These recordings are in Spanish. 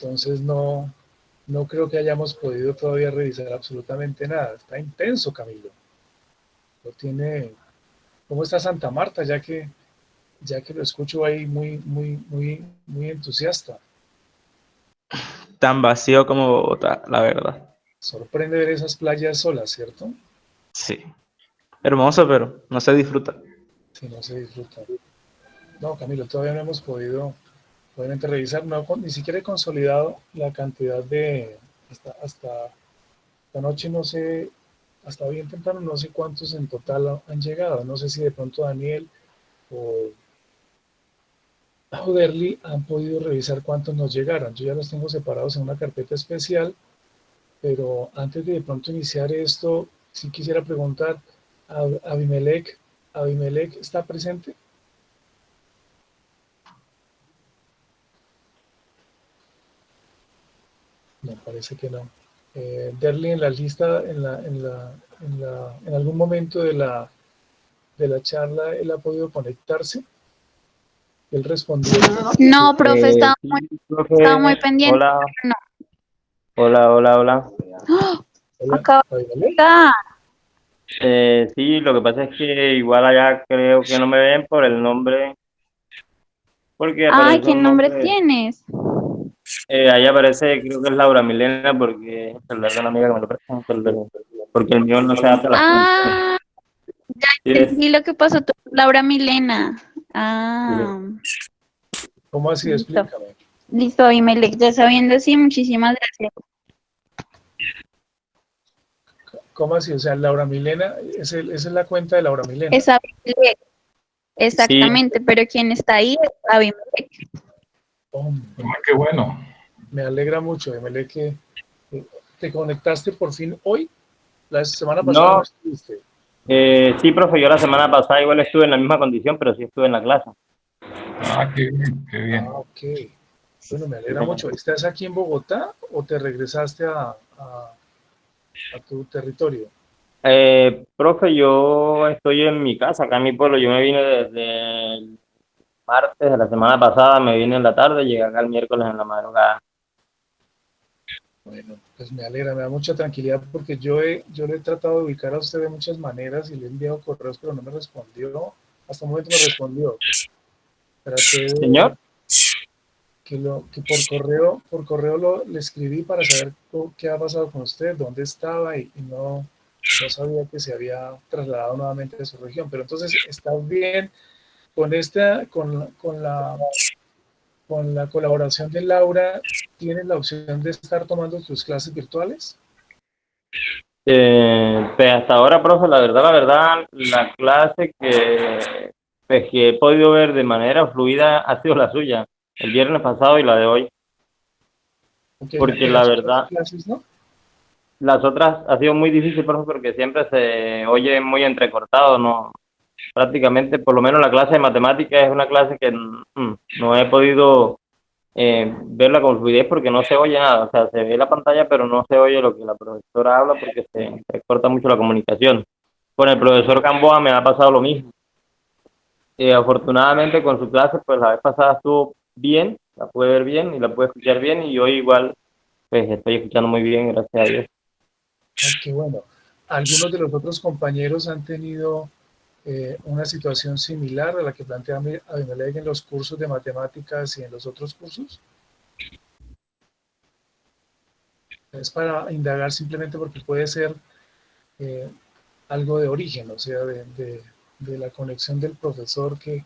Entonces no creo que hayamos podido todavía revisar absolutamente nada. Está intenso, Camilo. Lo tiene. ¿Cómo está Santa Marta? Ya que lo escucho ahí muy entusiasta. Tan vacío como Bogotá, la verdad. Sorprende ver esas playas solas, ¿cierto? Sí. Hermoso, pero no se disfruta. Si no se disfruta. No, Camilo, todavía no hemos podido obviamente revisar, ni siquiera he consolidado la cantidad hasta esta noche, no sé, hasta bien temprano, no sé cuántos en total han llegado. No sé si de pronto Daniel o Derly han podido revisar cuántos nos llegaron. Yo ya los tengo separados en una carpeta especial, pero antes de pronto iniciar esto, sí quisiera preguntar, ¿Abimelech está presente? No, parece que no. Derly en la lista, en algún momento de la charla, él ha podido conectarse. Él respondió. No, profe, Sí, estaba muy profe. pendiente, Hola, pero hola, hola, hola. no. ¡Ah! Hola, Acaba de Abimelech. llegar. Sí, lo que pasa es que igual allá creo que no me ven por el nombre, porque Ay, aparece ¿qué un nombre nombre. tienes? Ahí aparece, creo que es Laura Milena, porque es el celular de una amiga que me lo presta, porque el mío no se adapta a las condiciones. Ah, ya Sí, entendí lo que pasó. Tú, Laura Milena. Ah, ¿Cómo así? listo. Explícame. Listo, Abimelech, ya sabiendo así, muchísimas gracias. ¿Cómo así? O sea, Laura Milena, esa es la cuenta de Laura Milena. Es Abimelech, sí, exactamente, pero quien está ahí es Abimelech. Hombre, Ah, qué bueno. me alegra mucho, Abimelech, que te conectaste por fin hoy. La semana pasada no no, estuviste. sí, profe, yo la semana pasada igual estuve en la misma condición, pero sí estuve en la clase. Ah, qué bien, qué Ah, bien. ok. Bueno, me Sí, alegra señor. mucho. ¿Estás aquí en Bogotá o te regresaste a tu territorio? Profe, yo estoy en mi casa, acá en mi pueblo. Yo me vine desde el martes de la semana pasada, me vine en la tarde, llegué acá el miércoles en la madrugada. Bueno, pues me alegra, me da mucha tranquilidad porque yo le he tratado de ubicar a usted de muchas maneras y le he enviado correos, pero no me respondió. Hasta un momento me respondió. Traté Señor, que por correo le escribí para saber qué ha pasado con usted, dónde estaba y no sabía que se había trasladado nuevamente a su región. Pero entonces, ¿está bien con la colaboración de Laura? ¿Tienes la opción de estar tomando tus clases virtuales? pues hasta ahora, profe, la clase que he podido ver de manera fluida ha sido la suya, el viernes pasado y la de hoy, Ok, porque y la las otras verdad, clases, ¿no? las otras ha sido muy difícil, profe, porque siempre se oye muy entrecortado, ¿no? Prácticamente, por lo menos la clase de matemáticas es una clase que no he podido verla con fluidez porque no se oye nada, o sea, se ve la pantalla pero no se oye lo que la profesora habla porque se corta mucho la comunicación. Con el profesor Gamboa me ha pasado lo mismo. Afortunadamente con su clase, pues la vez pasada estuvo bien, la pude ver bien y la pude escuchar bien y hoy igual pues estoy escuchando muy bien, gracias a Dios. Qué bueno. ¿Algunos de los otros compañeros han tenido una situación similar a la que plantea Abimelech en los cursos de matemáticas y en los otros cursos? Es para indagar simplemente porque puede ser eh, algo de origen, o sea, de la conexión del profesor que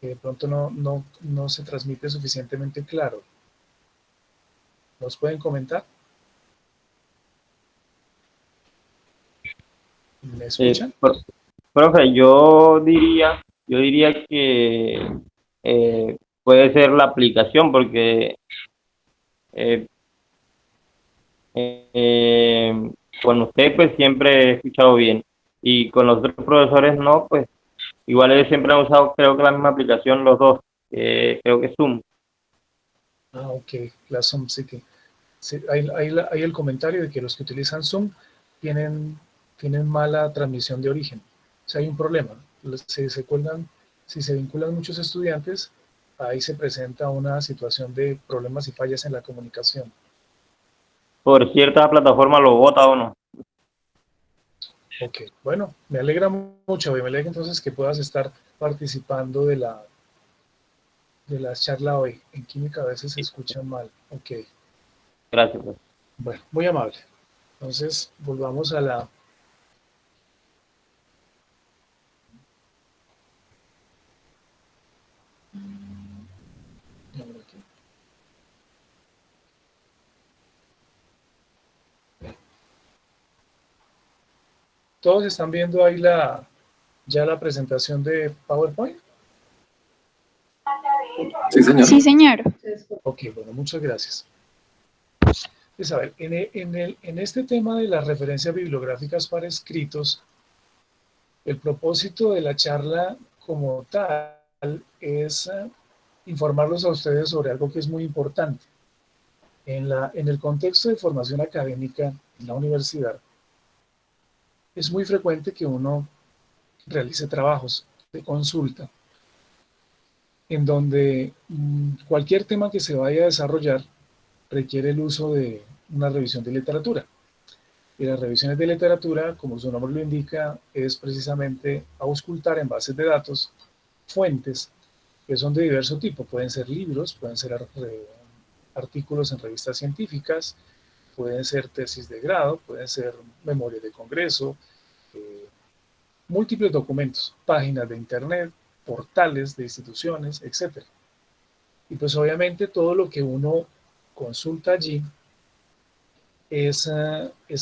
de pronto no se transmite suficientemente claro. ¿Nos pueden comentar? ¿Me escuchan? Pro- Profe, yo diría que puede ser la aplicación porque eh, Eh, con usted pues siempre he escuchado bien y con los otros profesores no, pues igual ellos siempre han usado creo que la misma aplicación los dos, creo que es Zoom. Ok, la Zoom sí que. Sí, hay el comentario de que los que utilizan Zoom tienen mala transmisión de origen. O sea, hay un problema. Si se vinculan muchos estudiantes, ahí se presenta una situación de problemas y fallas en la comunicación. Por cierta plataforma lo vota o no. Ok, bueno, me alegra mucho, me alegra entonces que puedas estar participando de la charla hoy. En química a veces se escucha mal. Ok, Gracias, pues. bueno, muy amable. Entonces, volvamos a la... ¿Todos están viendo ahí ya la presentación de PowerPoint? Sí, señor. Sí, señor. Ok, bueno, muchas gracias. Pues a ver, en este tema de las referencias bibliográficas para escritos, el propósito de la charla como tal es informarlos a ustedes sobre algo que es muy importante. En el contexto de formación académica en la universidad, es muy frecuente que uno realice trabajos de consulta en donde cualquier tema que se vaya a desarrollar requiere el uso de una revisión de literatura. Y las revisiones de literatura, como su nombre lo indica, es precisamente auscultar en bases de datos fuentes que son de diverso tipo. Pueden ser libros, pueden ser artículos en revistas científicas, pueden ser tesis de grado, pueden ser memorias de congreso, múltiples documentos, páginas de internet, portales de instituciones, etc. Y pues obviamente todo lo que uno consulta allí es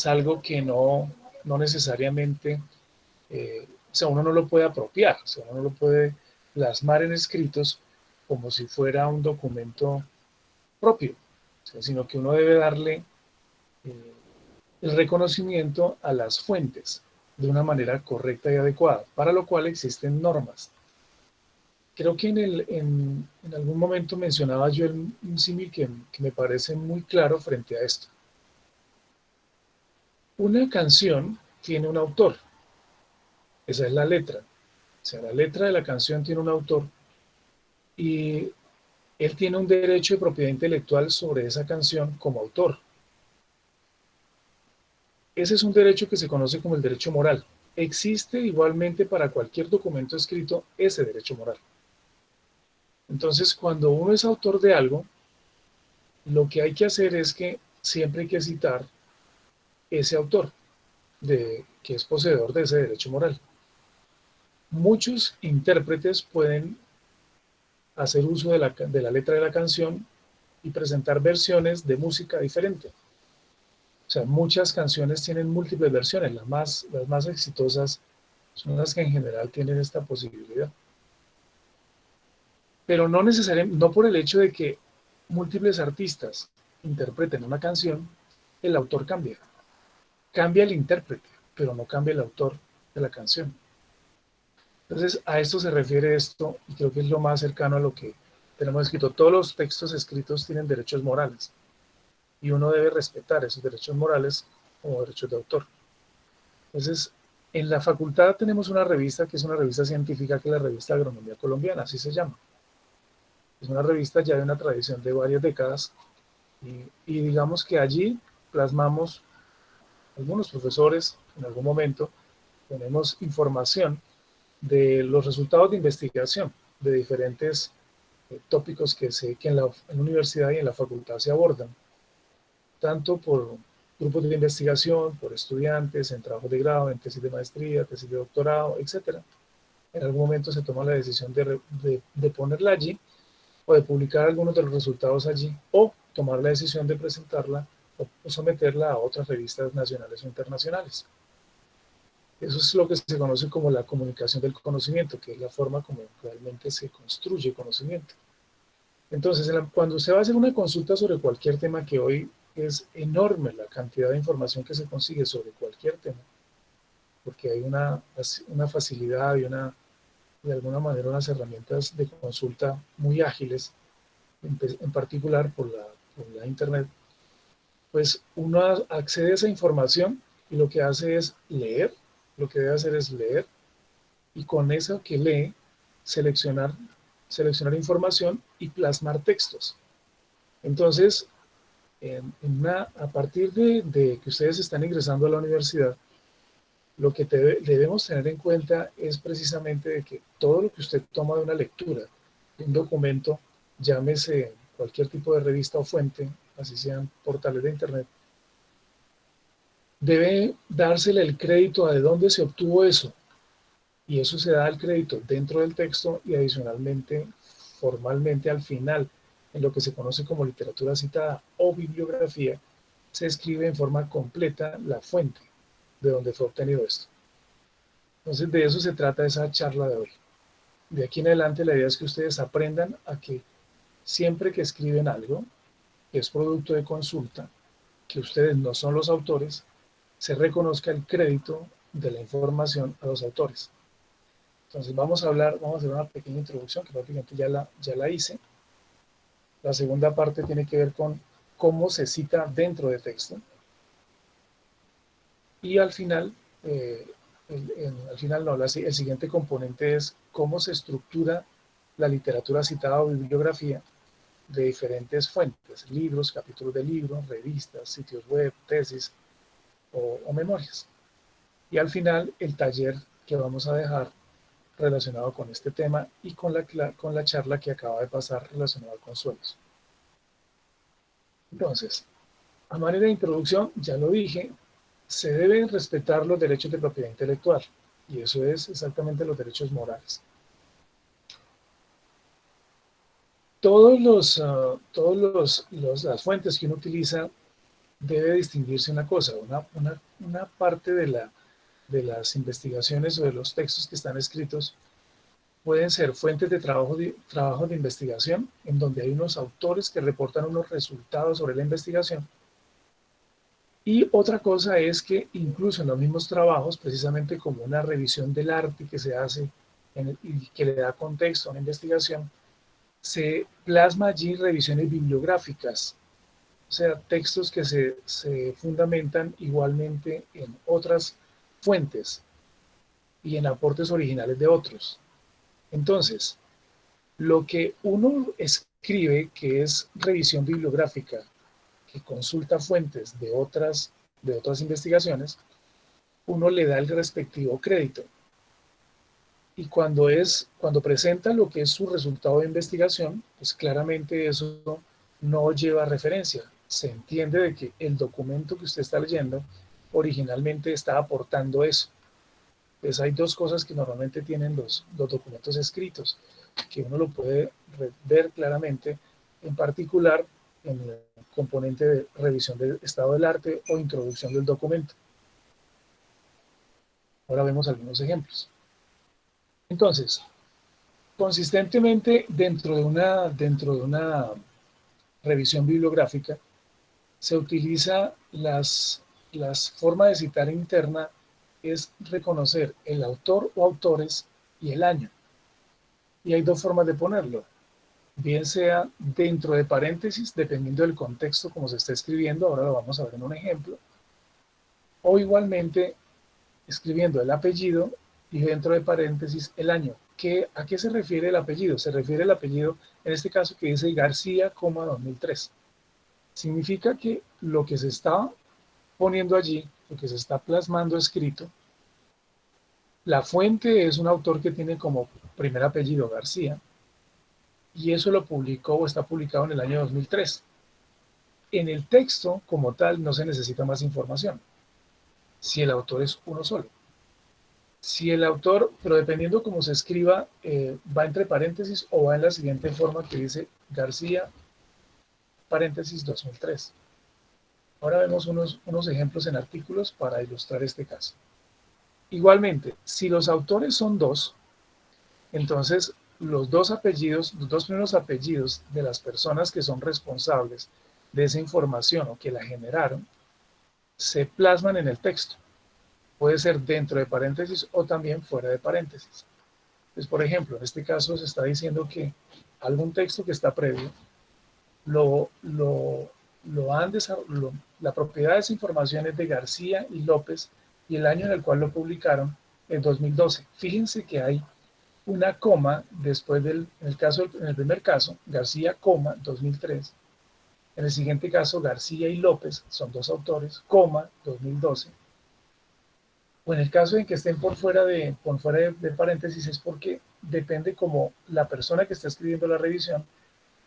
algo que no necesariamente, o sea, uno no lo puede apropiar, o sea, uno no lo puede plasmar en escritos como si fuera un documento propio, o sea, sino que uno debe darle el reconocimiento a las fuentes de una manera correcta y adecuada, para lo cual existen normas. Creo que en algún momento mencionaba yo un símil que me parece muy claro frente a esto. Una canción tiene un autor, esa es la letra. O sea, la letra de la canción tiene un autor y él tiene un derecho de propiedad intelectual sobre esa canción como autor. Ese es un derecho que se conoce como el derecho moral. Existe igualmente para cualquier documento escrito ese derecho moral. Entonces, cuando uno es autor de algo, lo que hay que hacer es que siempre hay que citar ese autor que es poseedor de ese derecho moral. Muchos intérpretes pueden hacer uso de la letra de la canción y presentar versiones de música diferente. O sea, muchas canciones tienen múltiples versiones. Las más exitosas son las que en general tienen esta posibilidad. Pero no necesariamente, no por el hecho de que múltiples artistas interpreten una canción, el autor cambia. Cambia el intérprete, pero no cambia el autor de la canción. Entonces, a esto se refiere esto, y creo que es lo más cercano a lo que tenemos escrito. Todos los textos escritos tienen derechos morales, y uno debe respetar esos derechos morales como derechos de autor. Entonces, en la facultad tenemos una revista que es una revista científica, que es la revista Agronomía Colombiana, así se llama. Es una revista ya de una tradición de varias décadas, y digamos que allí plasmamos, algunos profesores en algún momento, tenemos información de los resultados de investigación de diferentes tópicos que en la universidad y en la facultad se abordan, tanto por grupos de investigación, por estudiantes, en trabajos de grado, en tesis de maestría, tesis de doctorado, etc. En algún momento se toma la decisión de ponerla allí, o de publicar algunos de los resultados allí, o tomar la decisión de presentarla o someterla a otras revistas nacionales o internacionales. Eso es lo que se conoce como la comunicación del conocimiento, que es la forma como realmente se construye conocimiento. Entonces, cuando usted va a hacer una consulta sobre cualquier tema, que hoy es enorme la cantidad de información que se consigue sobre cualquier tema, porque hay una facilidad y de alguna manera unas herramientas de consulta muy ágiles, en particular por la internet, pues uno accede a esa información y lo que hace es leer, lo que debe hacer es leer, y con eso que lee, seleccionar seleccionar información y plasmar textos. Entonces, a partir de que ustedes están ingresando a la universidad, lo que debemos tener en cuenta es precisamente de que todo lo que usted toma de una lectura, de un documento, llámese cualquier tipo de revista o fuente, así sean portales de internet, debe dársele el crédito a de dónde se obtuvo eso. Y eso se da el crédito dentro del texto y adicionalmente, formalmente al final, en lo que se conoce como literatura citada o bibliografía, se escribe en forma completa la fuente de donde fue obtenido esto. Entonces, de eso se trata esa charla de hoy. De aquí en adelante, la idea es que ustedes aprendan a que siempre que escriben algo, que es producto de consulta, que ustedes no son los autores, se reconozca el crédito de la información a los autores. Entonces vamos a hacer una pequeña introducción que prácticamente ya la hice. La segunda parte tiene que ver con cómo se cita dentro de texto. Y al final, el siguiente componente es cómo se estructura la literatura citada o bibliografía de diferentes fuentes, libros, capítulos de libros, revistas, sitios web, tesis o memorias. Y al final, el taller que vamos a dejar relacionado con este tema y con la charla que acaba de pasar relacionada con suelos. Entonces, a manera de introducción, ya lo dije, se deben respetar los derechos de propiedad intelectual, y eso es exactamente los derechos morales. Las fuentes que uno utiliza debe distinguirse una cosa, una parte de las investigaciones o de los textos que están escritos pueden ser fuentes de trabajo de investigación, en donde hay unos autores que reportan unos resultados sobre la investigación. Y otra cosa es que incluso en los mismos trabajos, precisamente como una revisión del arte que se hace y que le da contexto a una investigación, se plasma allí revisiones bibliográficas, o sea, textos que se fundamentan igualmente en otras fuentes y en aportes originales de otros. Entonces, lo que uno escribe, que es revisión bibliográfica, que consulta fuentes de otras investigaciones, uno le da el respectivo crédito. Y cuando presenta lo que es su resultado de investigación, pues claramente eso no lleva referencia. Se entiende de que el documento que usted está leyendo originalmente está aportando eso. Pues hay dos cosas que normalmente tienen los documentos escritos, que uno lo puede ver claramente, en particular en el componente de revisión del estado del arte o introducción del documento. Ahora vemos algunos ejemplos. Entonces, consistentemente dentro de una revisión bibliográfica se utiliza las formas de citar interna es reconocer el autor o autores y el año. Y hay dos formas de ponerlo. Bien sea dentro de paréntesis, dependiendo del contexto como se está escribiendo, ahora lo vamos a ver en un ejemplo, o igualmente escribiendo el apellido y dentro de paréntesis el año. ¿A qué se refiere el apellido? Se refiere el apellido, en este caso que dice García, 2003. Significa que lo que se está poniendo allí, lo que se está plasmando escrito, la fuente es un autor que tiene como primer apellido García, y eso lo publicó o está publicado en el año 2003. En el texto, como tal, no se necesita más información, si el autor es uno solo. Si el autor, pero dependiendo cómo se escriba, va entre paréntesis o va en la siguiente forma que dice García, paréntesis 2003. Ahora vemos unos ejemplos en artículos para ilustrar este caso. Igualmente, si los autores son dos, entonces los dos primeros apellidos de las personas que son responsables de esa información o que la generaron, se plasman en el texto. Puede ser dentro de paréntesis o también fuera de paréntesis. Pues, por ejemplo, en este caso se está diciendo que algún texto que está previo, la propiedad de esa información es de García y López y el año en el cual lo publicaron, en 2012. Fíjense que hay una coma después en el primer caso, García, coma, 2003. En el siguiente caso, García y López, son dos autores, coma, 2012. O en el caso en que estén por fuera de paréntesis, es porque depende como la persona que está escribiendo la revisión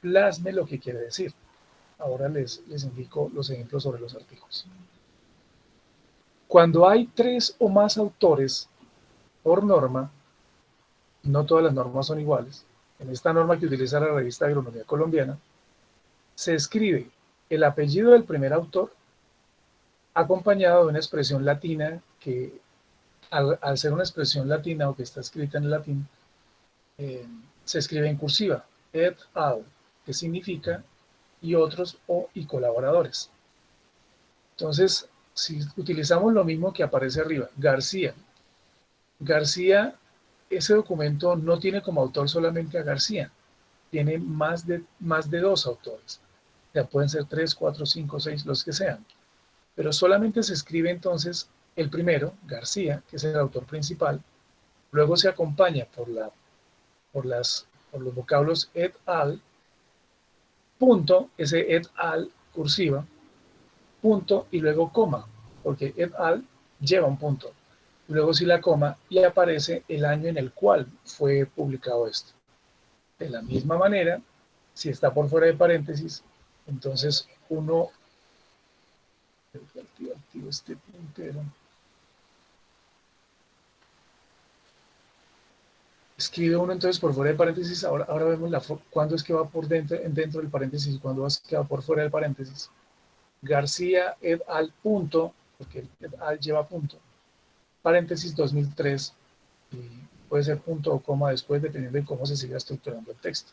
plasme lo que quiere decir. Ahora les indico los ejemplos sobre los artículos. Cuando hay 3 o más autores por norma, no todas las normas son iguales. En esta norma que utiliza la revista de Agronomía Colombiana, se escribe el apellido del primer autor acompañado de una expresión latina que, al ser una expresión latina o que está escrita en latín, se escribe en cursiva, et al, que significa y otros y colaboradores. Entonces, si utilizamos lo mismo que aparece arriba, García, ese documento no tiene como autor solamente a García, tiene más de 2 autores. Ya pueden ser 3, 4, 5, 6, los que sean. Pero solamente se escribe entonces el primero, García, que es el autor principal. Luego se acompaña por los vocablos et al, punto, ese et al cursiva, punto y luego coma, porque et al lleva un punto. Luego sí la coma y aparece el año en el cual fue publicado esto. De la misma manera, si está por fuera de paréntesis, entonces uno activo este puntero. Escribe uno entonces por fuera de paréntesis. Ahora vemos cuándo es que va por dentro del paréntesis y cuándo es que va por fuera del paréntesis. García et al punto, porque et al lleva punto, paréntesis 2003, y puede ser punto o coma después, dependiendo de cómo se siga estructurando el texto.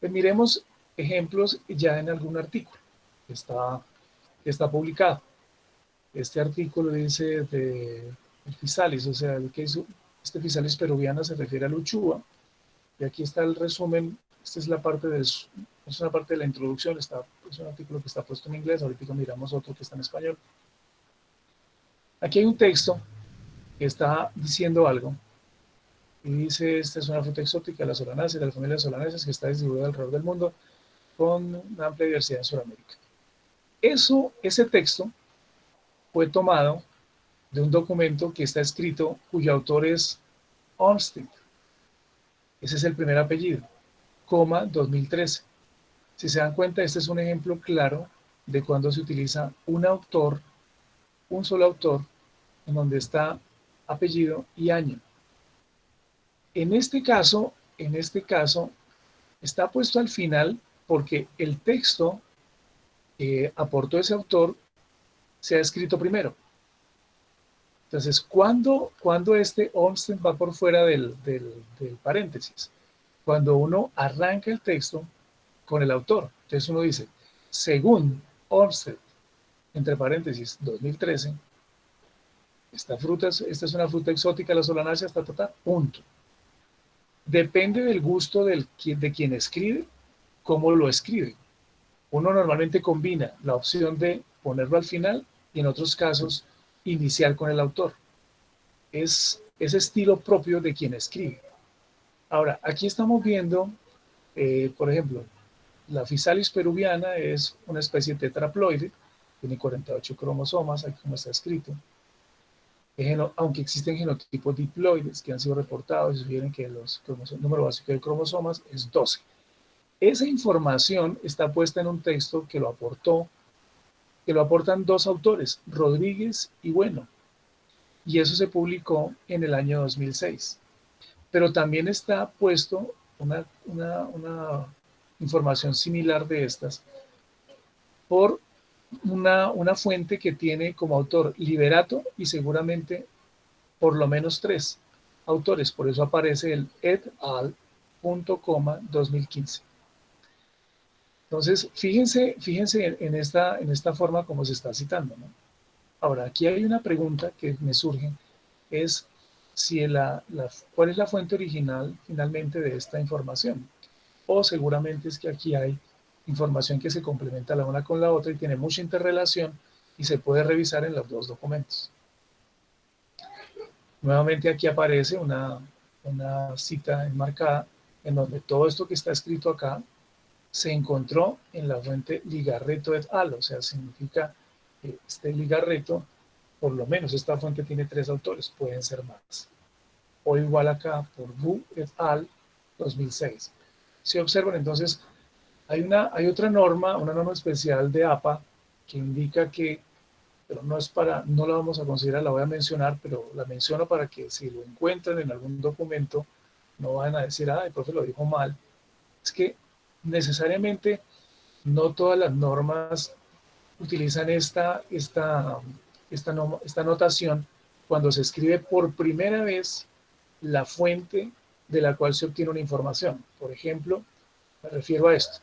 Pues miremos ejemplos ya en algún artículo que está publicado. Este artículo dice de Physalis, o sea, el que hizo este Physalis peruviana se refiere al Uchua, y aquí está el resumen. Esta es una parte de la introducción, es un artículo que está puesto en inglés, ahorita miramos otro que está en español. Aquí hay un texto que está diciendo algo, y dice: esta es una fruta exótica de las solanáceas, de la familia de solanáceas, que está distribuida alrededor del mundo, con una amplia diversidad en Sudamérica. Ese texto fue tomado de un documento que está escrito, cuyo autor es Olmsted. Ese es el primer apellido, coma, 2013. Si se dan cuenta, este es un ejemplo claro de cuando se utiliza un solo autor, en donde está apellido y año. En este caso, está puesto al final porque el texto que aportó ese autor se ha escrito primero. Entonces, ¿cuándo este Olmsted va por fuera del paréntesis? Cuando uno arranca el texto con el autor. Entonces uno dice, según Olmsted, entre paréntesis, 2013, esta es una fruta exótica, la solanácea, punto. Depende del gusto de quien escribe, cómo lo escribe. Uno normalmente combina la opción de ponerlo al final y en otros casos iniciar con el autor. Es ese estilo propio de quien escribe. Ahora, aquí estamos viendo, por ejemplo, la Physalis peruviana es una especie tetraploide, tiene 48 cromosomas, aquí como está escrito. Aunque existen genotipos diploides que han sido reportados y sugieren que el número básico de cromosomas es 12. Esa información está puesta en un texto que lo aportan 2 autores, Rodríguez y Bueno, y eso se publicó en el año 2006. Pero también está puesto una información similar de estas por una fuente que tiene como autor Liberato y seguramente por lo menos 3 autores. Por eso aparece el et al, punto, coma, 2015. Entonces, fíjense en esta forma como se está citando, ¿no? Ahora, aquí hay una pregunta que me surge, es si cuál es la fuente original finalmente de esta información. O seguramente es que aquí hay información que se complementa la una con la otra y tiene mucha interrelación y se puede revisar en los 2 documentos. Nuevamente aquí aparece una una cita enmarcada en donde todo esto que está escrito acá se encontró en la fuente Ligarretto et al. O sea, significa que este Ligarretto, por lo menos esta fuente tiene 3 autores, pueden ser más. O igual acá por Wu et al. 2006. Si observan, entonces, hay otra norma, una norma especial de APA que indica que, pero no la vamos a considerar, la voy a mencionar, pero la menciono para que si lo encuentran en algún documento, no van a decir, el profe lo dijo mal. Es que necesariamente no todas las normas utilizan esta notación cuando se escribe por primera vez la fuente de la cual se obtiene una información. Por ejemplo, me refiero a esto.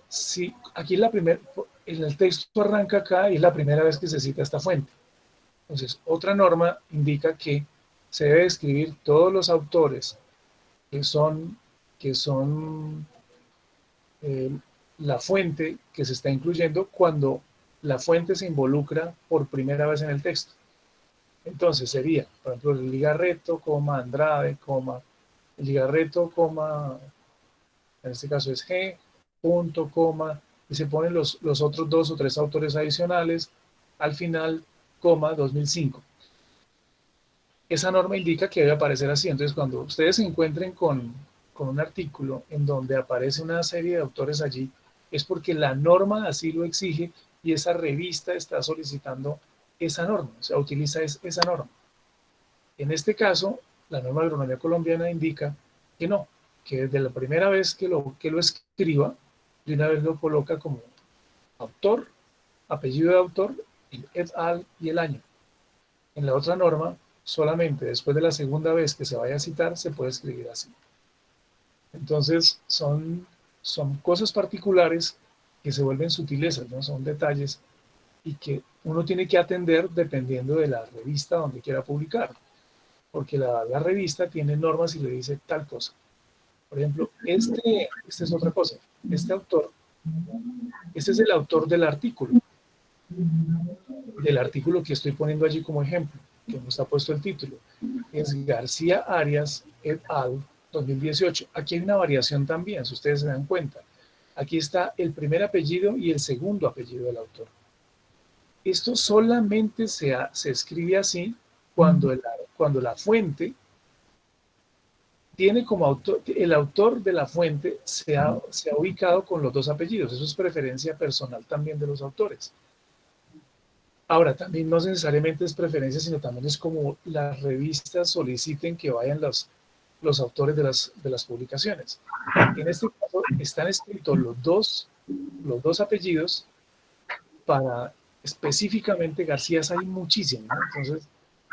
Si aquí en el texto arranca acá y es la primera vez que se cita esta fuente. Entonces, otra norma indica que se debe escribir todos los autores que son la fuente que se está incluyendo cuando la fuente se involucra por primera vez en el texto. Entonces sería, por ejemplo, el Ligarretto, Andrade, el Ligarretto, en este caso es G, punto, y se ponen los otros 2 o 3 autores adicionales, al final, 2005. Esa norma indica que debe aparecer así. Entonces, cuando ustedes se encuentren con un artículo en donde aparece una serie de autores allí, es porque la norma así lo exige y esa revista está solicitando esa norma, o sea, utiliza esa norma. En este caso, la norma de agronomía colombiana indica que no, que desde la primera vez que lo escriba, de una vez lo coloca como autor, apellido de autor, el et al y el año. En la otra norma, solamente después de la segunda vez que se vaya a citar, se puede escribir así. Entonces, son cosas particulares que se vuelven sutilezas, ¿no? Son detalles y que uno tiene que atender dependiendo de la revista donde quiera publicar. Porque la revista tiene normas y le dice tal cosa. Por ejemplo, esta es otra cosa. Este es el autor del artículo que estoy poniendo allí como ejemplo, que no está puesto el título. Es García Arias et al. 2018. Aquí hay una variación también, si ustedes se dan cuenta. Aquí está el primer apellido y el segundo apellido del autor. Esto solamente se escribe así cuando la fuente tiene como autor, el autor de la fuente se ha ubicado con los 2 apellidos. Eso es preferencia personal también de los autores. Ahora, también no necesariamente es preferencia, sino también es como las revistas soliciten que vayan los autores de las publicaciones. En este caso están escritos los dos apellidos para específicamente García. Hay muchísimos, ¿no? Entonces,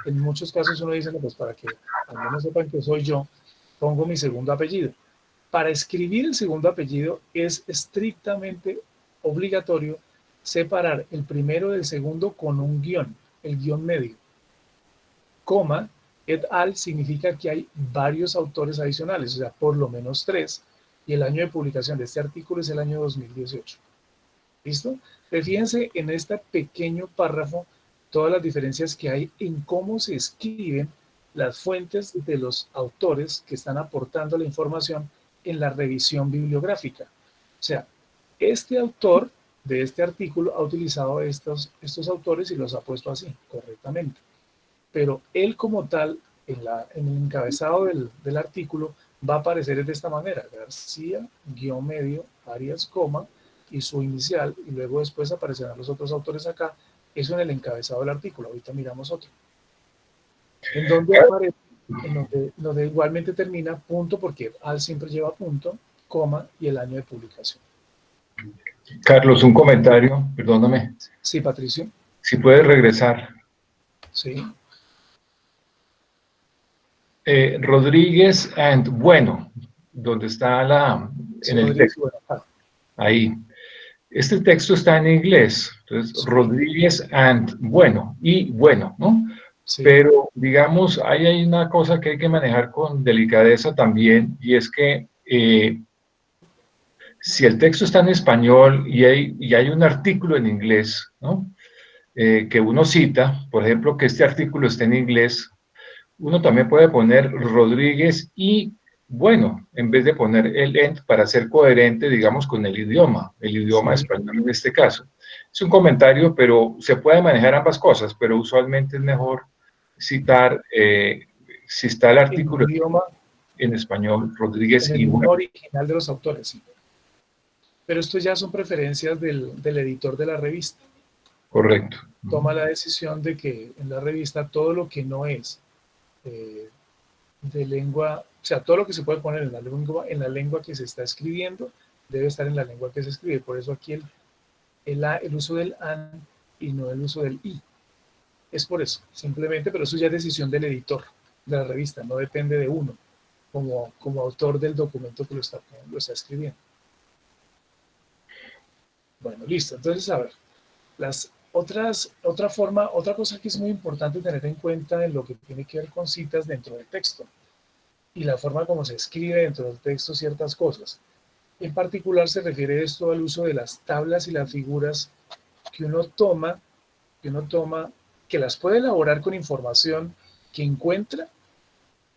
en muchos casos uno dice, no, pues para que al menos sepan que soy yo, pongo mi segundo apellido. Para escribir el segundo apellido es estrictamente obligatorio separar el primero del segundo con un guión, el guión medio. Coma, et al significa que hay varios autores adicionales, o sea, por lo menos 3, y el año de publicación de este artículo es el año 2018. ¿Listo? Fíjense en este pequeño párrafo todas las diferencias que hay en cómo se escriben las fuentes de los autores que están aportando la información en la revisión bibliográfica. O sea, este autor de este artículo ha utilizado estos autores y los ha puesto así, correctamente. Pero él como tal, en el encabezado del artículo, va a aparecer de esta manera: García, guión medio, Arias, coma, y su inicial, y luego después aparecerán los otros autores acá. Eso en el encabezado del artículo. Ahorita miramos otro. En donde aparece, en donde igualmente termina punto, porque al siempre lleva punto, coma y el año de publicación. Carlos, un comentario, perdóname. Sí, Patricio. Si puedes regresar. Sí. Rodríguez and Bueno, donde está Sí, en el texto. Bueno, ahí. Este texto está en inglés, entonces sí. Rodríguez and Bueno, y bueno, ¿no? Sí. Pero, digamos, ahí hay una cosa que hay que manejar con delicadeza también, y es que si el texto está en español y hay un artículo en inglés, ¿no? Que uno cita, por ejemplo, que este artículo esté en inglés, uno también puede poner Rodríguez y, bueno, en vez de poner el ENT para ser coherente, digamos, con el idioma Sí, español en este caso. Es un comentario, pero se puede manejar ambas cosas, pero usualmente es mejor citar, si está el en artículo el idioma, en español, Rodríguez en el y idioma bueno, original de los autores, sí. Pero esto ya son preferencias del editor de la revista. correcto. Toma la decisión de que en la revista todo lo que no es eh, de lengua, o sea, todo lo que se puede poner en la lengua que se está escribiendo, debe estar en la lengua que se escribe. Por eso aquí el uso del an y no el uso del i. Es por eso, simplemente, pero eso ya es decisión del editor de la revista, no depende de uno como autor del documento que lo está escribiendo. Bueno, listo. Entonces, a ver, otra cosa que es muy importante tener en cuenta en lo que tiene que ver con citas dentro del texto y la forma como se escribe dentro del texto ciertas cosas. En particular se refiere esto al uso de las tablas y las figuras que uno toma, que las puede elaborar con información que encuentra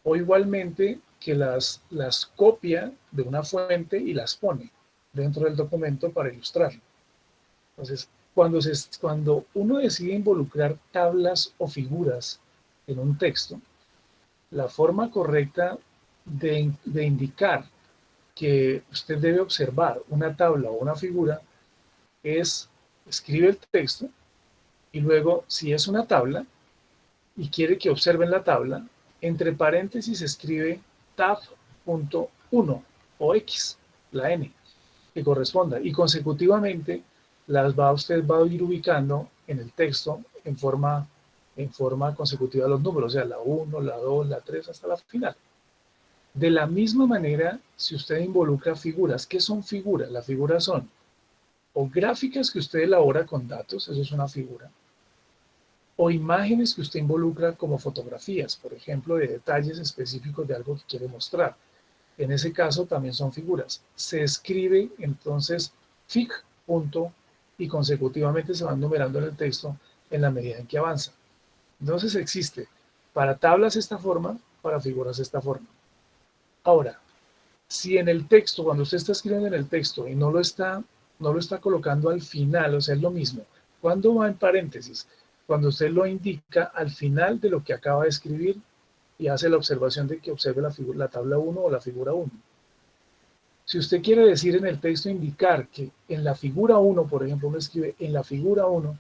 o igualmente que las copia de una fuente y las pone dentro del documento para ilustrarlo. Entonces, cuando uno decide involucrar tablas o figuras en un texto, la forma correcta de indicar que usted debe observar una tabla o una figura es escribe el texto y luego, si es una tabla y quiere que observen la tabla, entre paréntesis escribe tab.1 o X, la N, que corresponda. Y consecutivamente usted va a ir ubicando en el texto en forma consecutiva los números, o sea, la 1, la 2, la 3, hasta la final. De la misma manera, si usted involucra figuras, ¿qué son figuras? Las figuras son o gráficas que usted elabora con datos, eso es una figura, o imágenes que usted involucra como fotografías, por ejemplo, de detalles específicos de algo que quiere mostrar. En ese caso también son figuras. Se escribe entonces fig. Y consecutivamente se van numerando en el texto en la medida en que avanza. Entonces existe para tablas esta forma, para figuras esta forma. Ahora, si en el texto, cuando usted está escribiendo en el texto y no lo está colocando al final, o sea, es lo mismo. ¿Cuándo va en paréntesis? Cuando usted lo indica al final de lo que acaba de escribir y hace la observación de que observe la tabla 1 o la figura 1. Si usted quiere decir en el texto, indicar que en la figura 1, por ejemplo, uno escribe en la figura 1,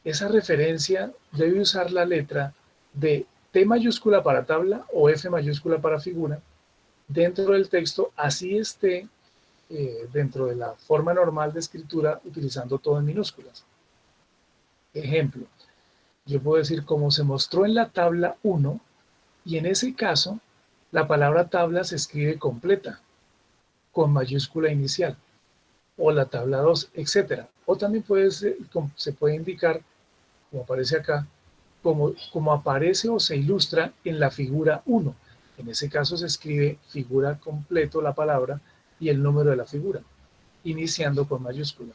esa referencia debe usar la letra de T mayúscula para tabla o F mayúscula para figura dentro del texto, así esté dentro de la forma normal de escritura utilizando todo en minúsculas. Ejemplo, yo puedo decir como se mostró en la tabla 1 y en ese caso la palabra tabla se escribe completa con mayúscula inicial o la tabla 2, etcétera. O también se puede indicar, como aparece acá, como aparece o se ilustra en la figura 1. En ese caso se escribe figura completo la palabra y el número de la figura, iniciando con mayúscula.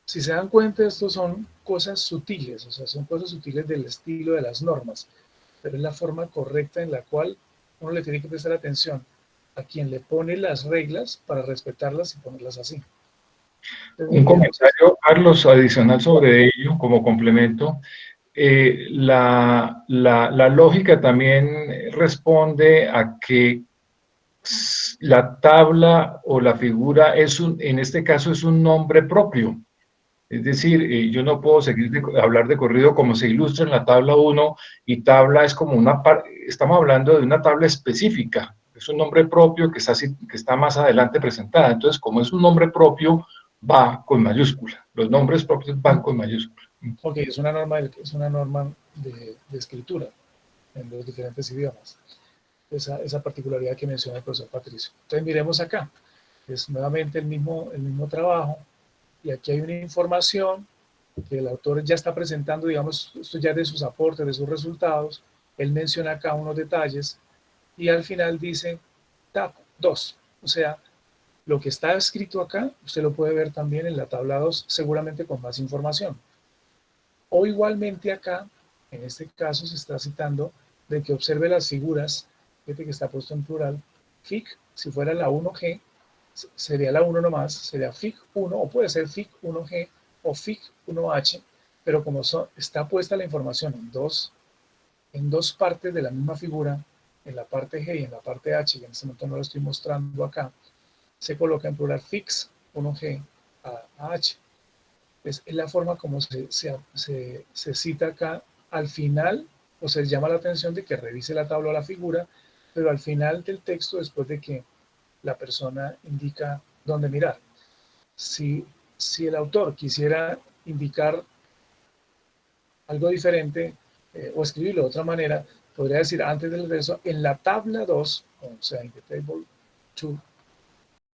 Si se dan cuenta, estos son cosas sutiles, o sea, son cosas sutiles del estilo de las normas, pero es la forma correcta en la cual uno le tiene que prestar atención a quien le pone las reglas para respetarlas y ponerlas así. Entonces, Un miremos esto. comentario, Carlos, adicional sobre ello, como complemento. La lógica también responde a que la tabla o la figura en este caso es un nombre propio. Es decir, yo no puedo seguir hablar de corrido como se ilustra en la tabla 1 y tabla es como estamos hablando de una tabla específica, es un nombre propio que está más adelante presentada. Entonces, como es un nombre propio, va con mayúscula. Los nombres propios van con mayúscula. Ok, es una norma de escritura en los diferentes idiomas. Esa particularidad que menciona el profesor Patricio. Entonces miremos acá. Es nuevamente el mismo trabajo y aquí hay una información que el autor ya está presentando, digamos, esto ya de sus aportes, de sus resultados. Él menciona acá unos detalles y al final dice tab 2. O sea, lo que está escrito acá, usted lo puede ver también en la tabla 2, seguramente con más información. O igualmente acá, en este caso se está citando de que observe las figuras, fíjate que está puesto en plural, FIG, si fuera la 1G, sería la 1 nomás, sería FIG 1, o puede ser FIG 1G o FIG 1H, pero como está puesta la información en dos partes de la misma figura, en la parte G y en la parte H, que en este momento no lo estoy mostrando acá, se coloca en plural FIGs 1G a H. Es la forma como se cita acá al final, o se llama la atención de que revise la tabla o la figura, pero al final del texto, después de que la persona indica dónde mirar. Si el autor quisiera indicar algo diferente o escribirlo de otra manera, podría decir antes del verso, en la tabla 2, o sea, en the table 2,